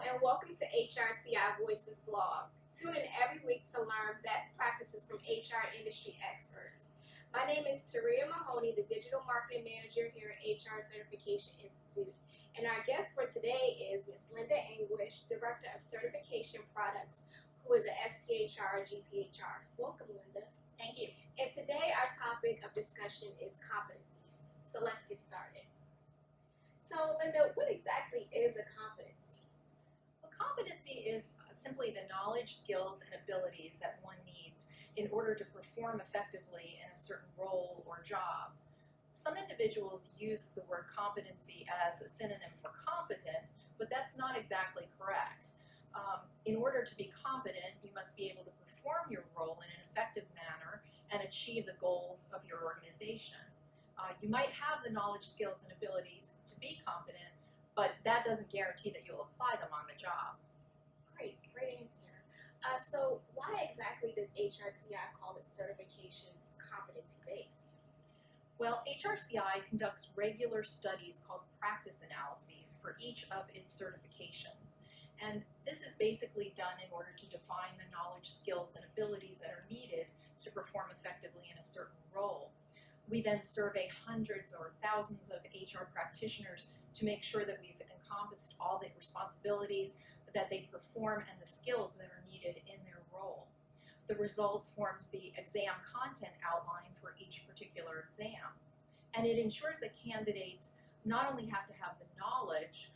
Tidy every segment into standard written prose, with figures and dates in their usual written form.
and welcome to HRCI Voices blog. Tune in every week to learn best practices from HR industry experts. My name is Taria Mahoney, the Digital Marketing Manager here at HR Certification Institute, and our guest for today is Ms. Linda Anguish, Director of Certification Products, who is a SPHR or GPHR. Welcome, Linda. Thank you. And today our topic of discussion is competencies. So let's get started. So Linda, what exactly is a competency? Well, competency is simply the knowledge, skills, and abilities that one needs in order to perform effectively in a certain role or job. Some individuals use the word competency as a synonym for competent, but that's not exactly correct. In order to be competent, you must be able to perform your role in an effective manner and achieve the goals of your organization. You might have the knowledge, skills, and abilities to be competent, but that doesn't guarantee that you'll apply them on the job. Great answer. So why exactly does HRCI call its certifications competency-based? Well, HRCI conducts regular studies called practice analyses for each of its certifications. And this is basically done in order to define the knowledge, skills, and abilities that are needed to perform effectively in a certain role. We then survey hundreds or thousands of HR practitioners to make sure that we've encompassed all the responsibilities that they perform and the skills that are needed in their role. The result forms the exam content outline for each particular exam. And it ensures that candidates not only have to have the knowledge,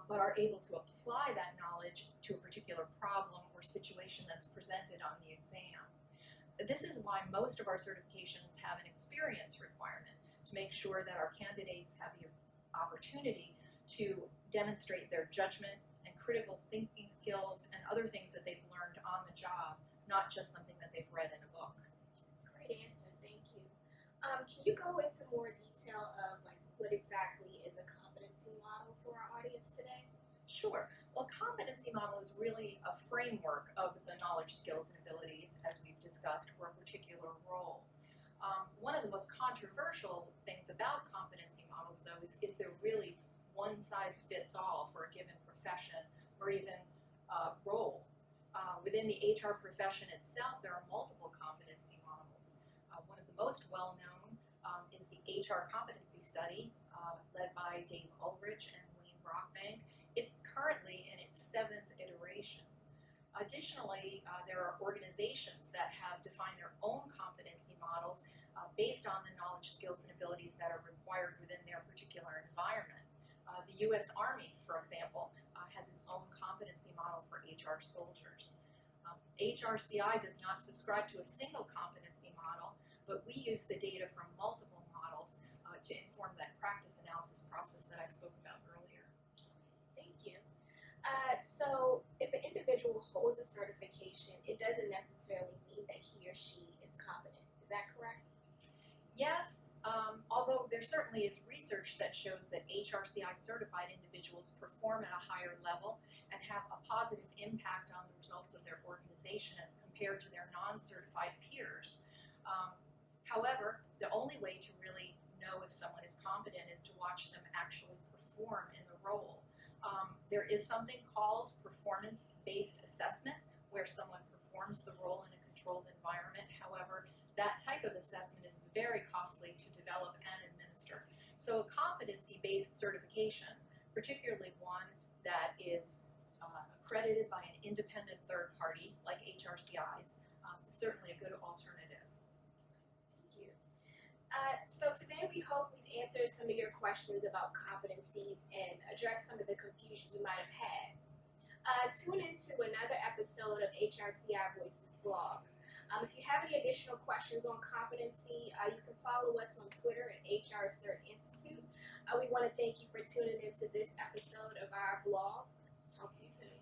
but are able to apply that knowledge to a particular problem or situation that's presented on the exam. This is why most of our certifications have an experience requirement to make sure that our candidates have the opportunity to demonstrate their judgment and critical thinking skills and other things that they've learned on the job, not just something that they've read in a book. Great answer, thank you. Can you go into more detail of what exactly is a competency model for our audience today? Sure. Well, competency model is really a framework of the knowledge, skills, and abilities, as we've discussed, for a particular role. One of the most controversial things about competency models, though, is they're really one-size-fits-all for a given profession or even role. Within the HR profession itself, there are multiple competency models. One of the most well-known is the HR competency study led by Dave Ulrich and Wayne Brockbank. It's currently in its 7th iteration. Additionally, there are organizations that have defined their own competency models based on the knowledge, skills, and abilities that are required within their particular environment. The U.S. Army, for example, has its own competency model for HR soldiers. HRCI does not subscribe to a single competency model, but we use the data from multiple models to inform that practice analysis process that I spoke about earlier. Thank you. So if an individual holds a certification, it doesn't necessarily mean that he or she is competent. Is that correct? Yes, although there certainly is research that shows that HRCI certified individuals perform at a higher level and have a positive impact on the results of their organization as compared to their non-certified peers. However, the only way to really know if someone is competent is to watch them actually perform in the role. There is something called performance-based assessment, where someone performs the role in a controlled environment. However, that type of assessment is very costly to develop and administer. So a competency-based certification, particularly one that is accredited by an independent third party, like HRCI's, is certainly a good alternative. So today we hope we've answered some of your questions about competencies and addressed some of the confusion you might have had. Tune into another episode of HRCI Voices blog. If you have any additional questions on competency, you can follow us on Twitter at HR Cert Institute. We want to thank you for tuning into this episode of our blog. Talk to you soon.